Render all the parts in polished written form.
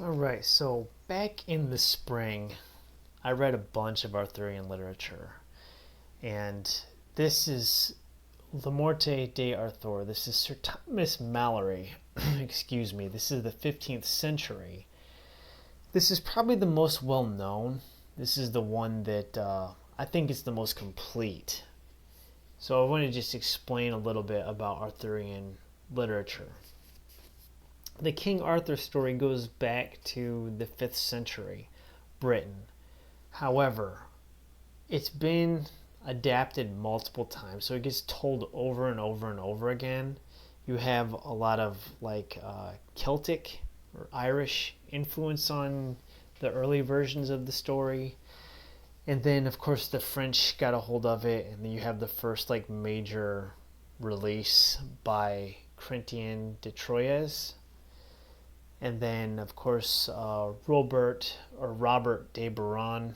Alright, so back in the spring, I read a bunch of Arthurian literature. And this is the Morte D'Arthur. This is Sir Thomas Malory. Excuse me. This is the 15th century. This is probably the most well known. This is the one that I think is the most complete. So I want to just explain a little bit about Arthurian literature. The King Arthur story goes back to the 5th century Britain. However, it's been adapted multiple times, so it gets told over and over and over again. You have a lot of Celtic or Irish influence on the early versions of the story, and then of course the French got a hold of it, and then you have the first major release by Chrétien de Troyes, and then of course Robert de Boron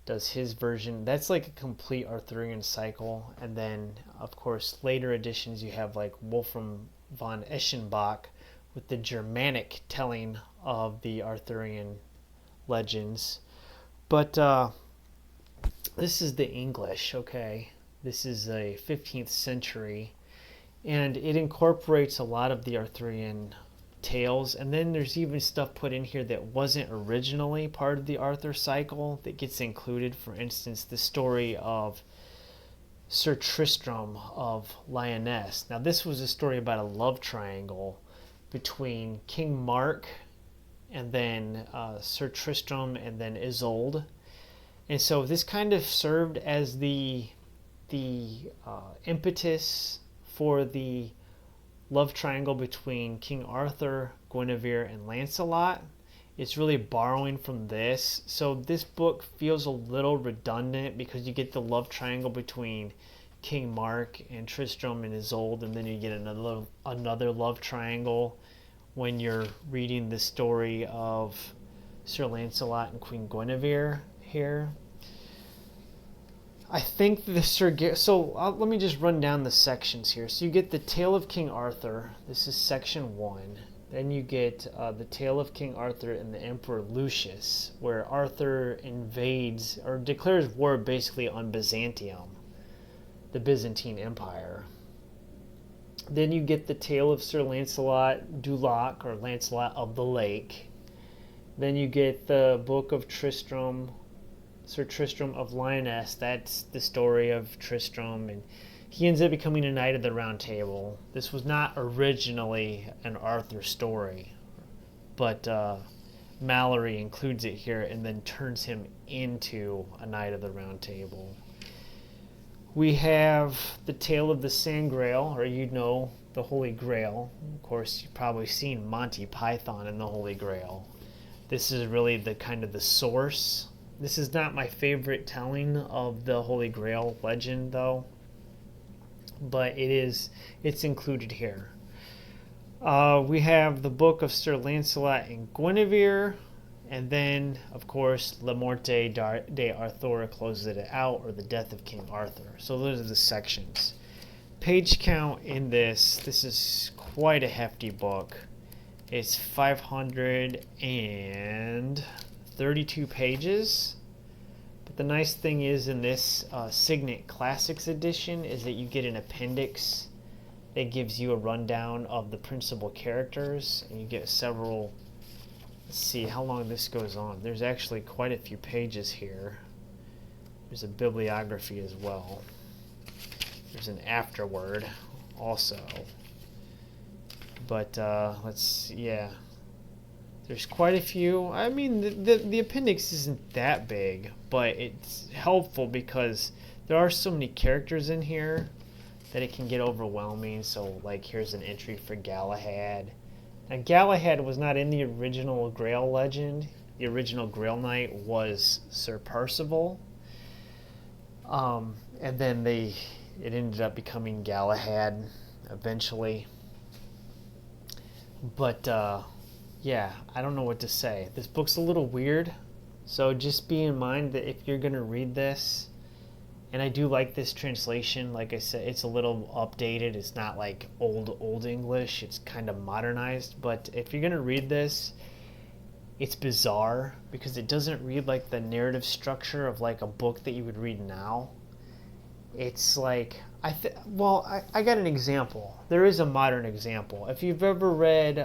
does his version. That's like a complete Arthurian cycle. And then of course later editions you have like Wolfram von Eschenbach with the Germanic telling of the Arthurian legends. But this is the English, okay? This is a 15th century, and it incorporates a lot of the Arthurian tales, and then there's even stuff put in here that wasn't originally part of the Arthur cycle that gets included. For instance, the story of Sir Tristram of Lyonesse. Now this was a story about a love triangle between King Mark and then Sir Tristram and then Isolde, and so this kind of served as the impetus for the love triangle between King Arthur, Guinevere, and Lancelot. It's really borrowing from this. So this book feels a little redundant because you get the love triangle between King Mark and Tristram and Isolde, and then you get another love triangle when you're reading the story of Sir Lancelot and Queen Guinevere here. I think let me just run down the sections here. So you get the Tale of King Arthur. This is section 1. Then you get the Tale of King Arthur and the Emperor Lucius, where Arthur invades or declares war basically on Byzantium, the Byzantine Empire. Then you get the Tale of Sir Lancelot du Lac, or Lancelot of the Lake. Then you get the Book of Tristram, Sir Tristram of Lyonesse. That's the story of Tristram, and he ends up becoming a knight of the Round Table. This was not originally an Arthur story, but Malory includes it here and then turns him into a knight of the Round Table. We have the Tale of the Sangreal, or the Holy Grail. Of course, you've probably seen Monty Python and the Holy Grail. This is really the kind of the source. This is not my favorite telling of the Holy Grail legend, though, but it's included here. We have the Book of Sir Lancelot and Guinevere, and then, of course, La Morte D'Arthur closes it out, or the Death of King Arthur. So those are the sections. Page count in this is quite a hefty book. It's 532 pages. But the nice thing is in this Signet Classics edition is that you get an appendix that gives you a rundown of the principal characters, and you get several. Let's see how long this goes on. There's actually quite a few pages here. There's a bibliography as well. There's an afterword also. But there's quite a few. I mean, the appendix isn't that big, but it's helpful because there are so many characters in here that it can get overwhelming. So, here's an entry for Galahad. Now, Galahad was not in the original Grail legend. The original Grail Knight was Sir Percival. And then it ended up becoming Galahad eventually. But, yeah, I don't know what to say. This book's a little weird, so just be in mind that if you're going to read this, and I do like this translation, like I said, it's a little updated. It's not like old English. It's kind of modernized. But if you're going to read this, it's bizarre because it doesn't read like the narrative structure of like a book that you would read now. It's like I got an example. There is a modern example. If you've ever read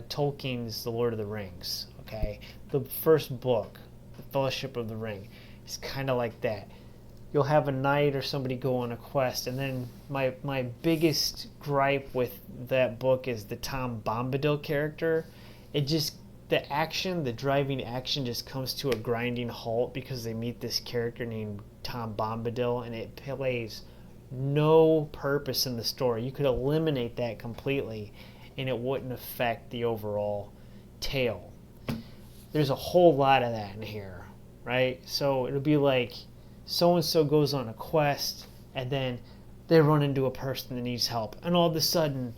Tolkien's The Lord of the Rings, okay, the first book, The Fellowship of the Ring, is kind of like that. You'll have a knight or somebody go on a quest, and then my biggest gripe with that book is the Tom Bombadil character. The driving action just comes to a grinding halt because they meet this character named Tom Bombadil, and it plays no purpose in the story. You could eliminate that completely, and it wouldn't affect the overall tale. There's a whole lot of that in here, right? So it'll be like so-and-so goes on a quest, and then they run into a person that needs help, and all of a sudden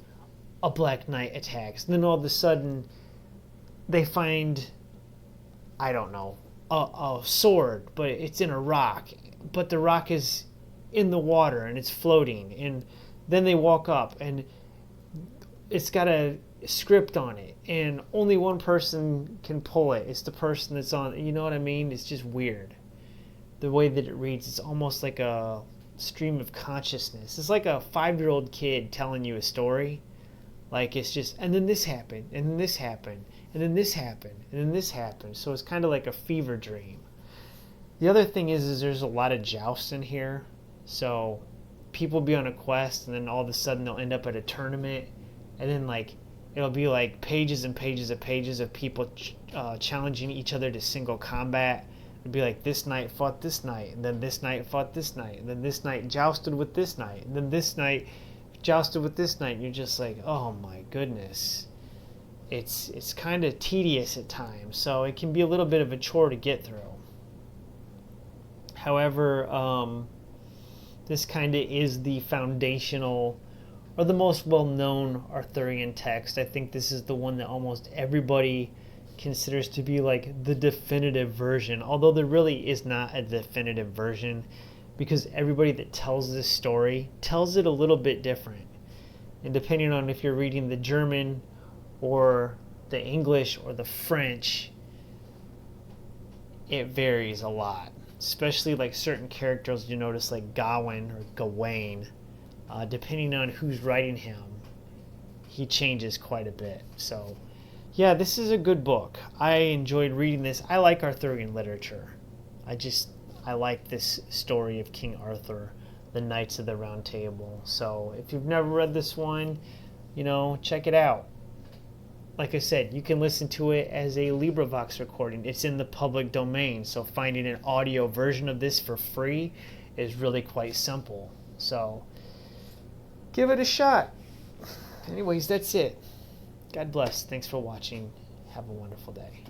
a Black Knight attacks. And then all of a sudden they find, I don't know, a sword, but it's in a rock, but the rock is in the water and it's floating, and then they walk up and it's got a script on it, and only one person can pull it. It's the person that's on, you know what I mean? It's just weird. The way that it reads, it's almost like a stream of consciousness. It's like a 5-year-old kid telling you a story. Like, it's just, and then this happened, and then this happened, and then this happened, and then this happened. So it's kind of like a fever dream. The other thing is there's a lot of joust in here. So people be on a quest, and then all of a sudden they'll end up at a tournament, and then like it'll be like pages and pages of people challenging each other to single combat. It'd be like this knight fought this knight, and then this knight fought this knight, and then this knight jousted with this knight, and then this knight jousted with this knight. And you're just like, oh my goodness. It's kind of tedious at times, so it can be a little bit of a chore to get through. However, this kind of is the foundational or the most well-known Arthurian text. I think this is the one that almost everybody considers to be like the definitive version, although there really is not a definitive version, because everybody that tells this story tells it a little bit different. And depending on if you're reading the German or the English or the French, it varies a lot. Especially like certain characters, you notice like Gawain or Gawain, depending on who's writing him, he changes quite a bit. So yeah, this is a good book. I enjoyed reading this. I like Arthurian literature. I like this story of King Arthur, the Knights of the Round Table. So if you've never read this one, check it out. Like I said, you can listen to it as a LibriVox recording. It's in the public domain, so finding an audio version of this for free is really quite simple. So give it a shot. Anyways, that's it. God bless. Thanks for watching. Have a wonderful day.